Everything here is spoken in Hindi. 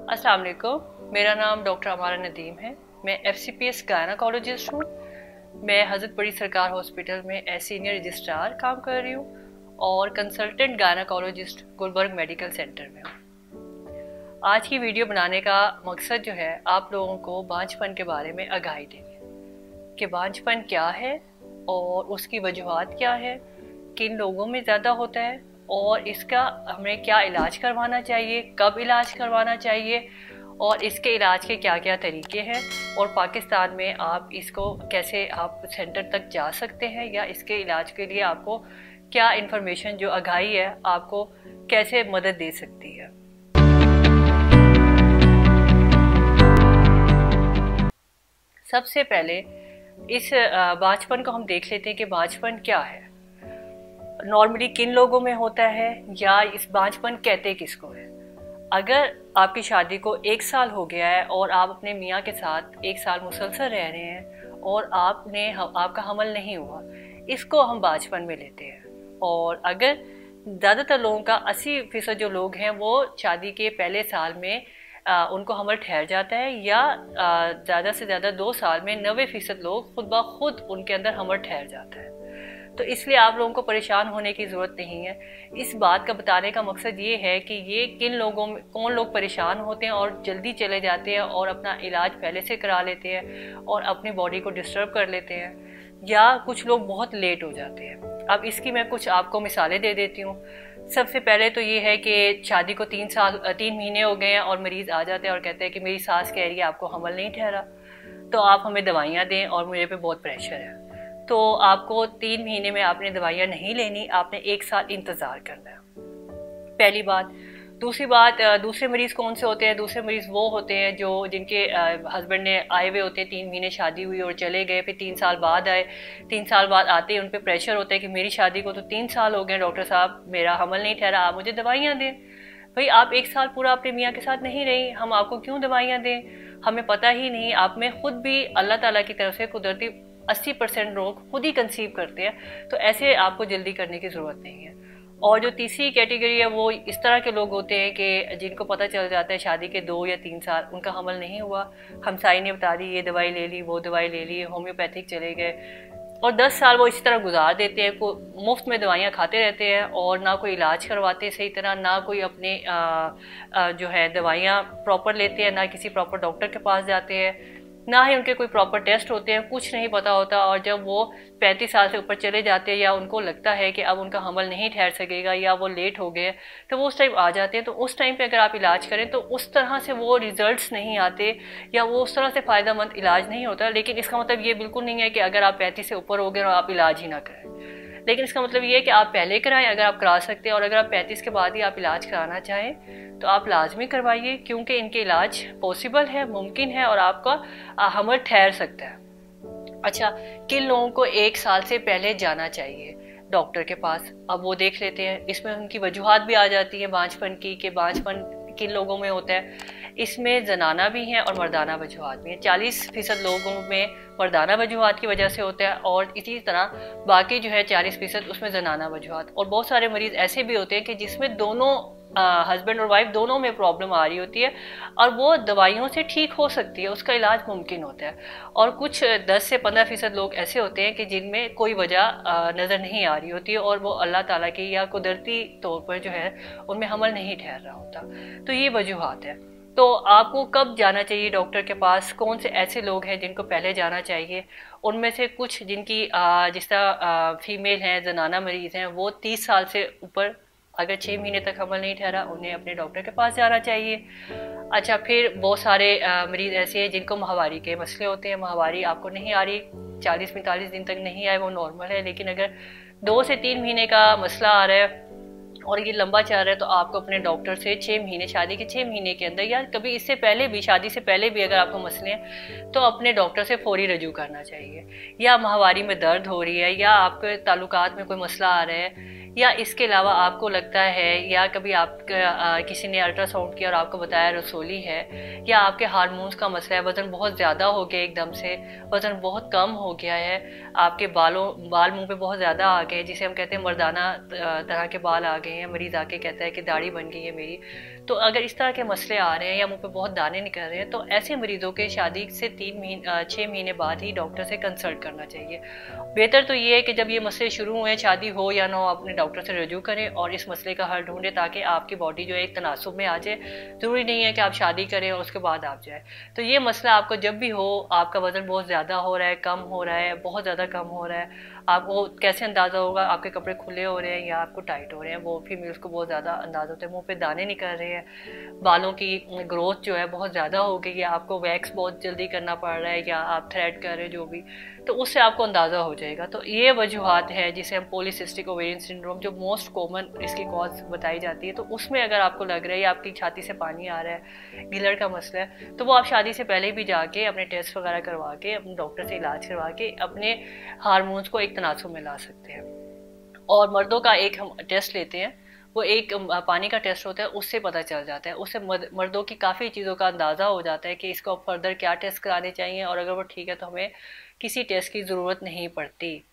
अस्सलाम वालेकुम। मेरा नाम डॉक्टर अमारा नदीम है। मैं FCPS गायनाकोलॉजिस्ट हूँ। मैं हज़रत बड़ी सरकार हॉस्पिटल में एज सीनियर रजिस्ट्रार काम कर रही हूँ और consultant gynaecologist Gulberg medical centre में हूँ। आज की वीडियो बनाने का मकसद जो है आप लोगों को बांझपन के बारे में आगाही देंगे कि बांझपन क्या है और उसकी वजूहात क्या है, किन लोगों में ज़्यादा होता है और इसका हमें क्या इलाज करवाना चाहिए, कब इलाज करवाना चाहिए और इसके इलाज के क्या क्या तरीके हैं और पाकिस्तान में आप इसको कैसे आप सेंटर तक जा सकते हैं या इसके इलाज के लिए आपको क्या इन्फॉर्मेशन जो आगाही है आपको कैसे मदद दे सकती है। सबसे पहले इस बांझपन को हम देख लेते हैं कि बांझपन क्या है, नॉर्मली किन लोगों में होता है या इस बांझपन कहते किसको है। अगर आपकी शादी को 1 साल हो गया है और आप अपने मियाँ के साथ 1 साल मुसलसल रह रहे हैं और आपका हमल नहीं हुआ, इसको हम बांझपन में लेते हैं। और अगर ज़्यादातर लोगों का 80% जो लोग हैं वो शादी के पहले साल में उनको हमल ठहर जाता है या ज़्यादा से ज़्यादा 2 साल में 90% लोग खुद ब खुद उनके अंदर हमल ठहर जाता है। तो इसलिए आप लोगों को परेशान होने की ज़रूरत नहीं है। इस बात का बताने का मकसद ये है कि ये किन लोगों में कौन लोग परेशान होते हैं और जल्दी चले जाते हैं और अपना इलाज पहले से करा लेते हैं और अपनी बॉडी को डिस्टर्ब कर लेते हैं, या कुछ लोग बहुत लेट हो जाते हैं। अब इसकी मैं कुछ आपको मिसालें दे देती हूँ। सबसे पहले तो ये है कि शादी को 3 महीने हो गए हैं और मरीज़ आ जाते हैं और कहते हैं कि मेरी सास कह रही है आपको हमल नहीं ठहरा, तो आप हमें दवाइयाँ दें और मुझे पे बहुत प्रेशर है। तो आपको 3 महीने में आपने दवाइयाँ नहीं लेनी, आपने 1 साल इंतज़ार करना है, पहली बात। दूसरी बात, दूसरे मरीज़ कौन से होते हैं? दूसरे मरीज़ वो होते हैं जो जिनके हस्बैंड ने आए हुए होते हैं, 3 महीने शादी हुई और चले गए, फिर 3 साल बाद आए। 3 साल बाद आते ही उन पर प्रेशर होता है कि मेरी शादी को तो 3 साल हो गए डॉक्टर साहब, मेरा हमल नहीं ठहरा, आप मुझे दवाइयाँ दें। भाई आप 1 साल पूरा अपने मियाँ के साथ नहीं रही, हम आपको क्यों दवाइयाँ दें? हमें पता ही नहीं। आप में खुद भी अल्लाह ताला की तरफ से कुदरती 80% लोग खुद ही कंसीव करते हैं, तो ऐसे आपको जल्दी करने की ज़रूरत नहीं है। और जो तीसरी कैटेगरी है वो इस तरह के लोग होते हैं कि जिनको पता चल जाता है शादी के 2 या 3 साल उनका हमल नहीं हुआ, हमसाई ने बता दी, ये दवाई ले ली, वो दवाई ले ली, होम्योपैथिक चले गए और 10 साल वो इसी तरह गुजार देते हैं, को मुफ्त में दवाइयाँ खाते रहते हैं और ना कोई इलाज करवाते सही तरह, ना कोई अपने जो है दवाइयाँ प्रॉपर लेते हैं, ना किसी प्रॉपर डॉक्टर के पास जाते हैं, ना ही उनके कोई प्रॉपर टेस्ट होते हैं, कुछ नहीं पता होता। और जब वो 35 साल से ऊपर चले जाते हैं या उनको लगता है कि अब उनका हमल नहीं ठहर सकेगा या वो लेट हो गए, तो वो उस टाइम आ जाते हैं। तो उस टाइम पे अगर आप इलाज करें तो उस तरह से वो रिजल्ट्स नहीं आते या वो उस तरह से फ़ायदेमंद इलाज नहीं होता। लेकिन इसका मतलब ये बिल्कुल नहीं है कि अगर आप 35 से ऊपर हो गए और आप इलाज ही ना करें, लेकिन इसका मतलब ये है कि आप पहले कराएं अगर आप करा सकते हैं, और अगर आप 35 के बाद ही आप इलाज कराना चाहें तो आप लाजमी करवाइए, क्योंकि इनके इलाज पॉसिबल है, मुमकिन है और आपका हमल ठहर सकता है। अच्छा, किन लोगों को 1 साल से पहले जाना चाहिए डॉक्टर के पास, अब वो देख लेते हैं। इसमें उनकी वजूहात भी आ जाती है बांझपन की, कि बांझपन किन लोगों में होता है। इसमें जनाना भी हैं और मर्दाना वजूहात भी हैं। 40% लोगों में मर्दाना वजूहात की वजह से होता है और इसी तरह बाकी जो है 40% उसमें जनाना वजूहात। और बहुत सारे मरीज़ ऐसे भी होते हैं कि जिसमें दोनों हस्बैंड और वाइफ दोनों में प्रॉब्लम आ रही होती है और वो दवाइयों से ठीक हो सकती है, उसका इलाज मुमकिन होता है। और कुछ 10 से 15% लोग ऐसे होते हैं कि जिनमें कोई वजह नज़र नहीं आ रही होती है और वो अल्लाह ताला की या कुदरती तौर पर जो है उनमें हमल नहीं ठहर रहा होता। तो ये वजूहात है। तो आपको कब जाना चाहिए डॉक्टर के पास, कौन से ऐसे लोग हैं जिनको पहले जाना चाहिए? उनमें से कुछ जिनकी जिस तरह फीमेल हैं, जनाना मरीज़ हैं, वो 30 साल से ऊपर अगर 6 महीने तक हमल नहीं ठहरा उन्हें अपने डॉक्टर के पास जाना चाहिए। अच्छा, फिर बहुत सारे मरीज़ ऐसे हैं जिनको माहवारी के मसले होते हैं, माहवारी आपको नहीं आ रही, 40-45 दिन तक नहीं आए, वो नॉर्मल है। लेकिन अगर 2 से 3 महीने का मसला आ रहा है और ये लंबा चल रहा है तो आपको अपने डॉक्टर से 6 महीने, शादी के 6 महीने के अंदर या कभी इससे पहले भी, शादी से पहले भी अगर आपको मसले हैं तो अपने डॉक्टर से फौरी रजू करना चाहिए। या माहवारी में दर्द हो रही है या आपके ताल्लुकात में कोई मसला आ रहा है या इसके अलावा आपको लगता है या कभी आप किसी ने अल्ट्रासाउंड किया और आपको बताया रसोली है, या आपके हार्मोन्स का मसला है, वज़न बहुत ज़्यादा हो गया, एकदम से वज़न बहुत कम हो गया है, आपके बाल मुंह पे बहुत ज़्यादा आ गए, जिसे हम कहते हैं मर्दाना तरह के बाल आ गए हैं, मरीज़ आके कहता है कि दाढ़ी बन गई है मेरी, तो अगर इस तरह के मसले आ रहे हैं या मुंह पे बहुत दाने निकल रहे हैं तो ऐसे मरीजों के शादी से 6 महीने बाद ही डॉक्टर से कंसल्ट करना चाहिए। बेहतर तो ये है कि जब ये मसले शुरू हुए, शादी हो या ना हो, अपने डॉक्टर से रजू करें और इस मसले का हल ढूंढें ताकि आपकी बॉडी जो है एक तनासुब में आ जाए। ज़रूरी नहीं है कि आप शादी करें और उसके बाद आप जाए। तो ये मसला आपको जब भी हो, आपका वज़न बहुत ज़्यादा हो रहा है, कम हो रहा है, बहुत ज़्यादा कम हो रहा है, आपको कैसे अंदाज़ा होगा? आपके कपड़े खुले हो रहे हैं या आपको टाइट हो रहे हैं, वो फीमेल्स को बहुत ज़्यादा अंदाज़ा होता है। मुंह पे दाने निकल रहे हैं, बालों की ग्रोथ जो है बहुत ज़्यादा हो गई है, आपको वैक्स बहुत जल्दी करना पड़ रहा है या आप थ्रेड कर रहे हैं जो भी, तो उससे आपको अंदाज़ा हो जाएगा। तो ये वजूहत है जिसे हम पॉलीसिस्टिक ओवेरियन सिंड्रोम, जो मोस्ट कॉमन इसकी कॉज बताई जाती है। तो उसमें अगर आपको लग रहा है आपकी छाती से पानी आ रहा है, गिलर का मसला है, तो वो आप शादी से पहले भी जाके अपने टेस्ट वगैरह करवा के, अपने डॉक्टर से इलाज करवा के अपने हार्मोन्स को एक तनासुब में ला सकते हैं। और मर्दों का एक हम टेस्ट लेते हैं, वो एक पानी का टेस्ट होता है, उससे पता चल जाता है। उससे मर्दों की काफ़ी चीज़ों का अंदाज़ा हो जाता है कि इसको फर्दर क्या टेस्ट कराने चाहिए, और अगर वो ठीक है तो हमें किसी टेस्ट की ज़रूरत नहीं पड़ती।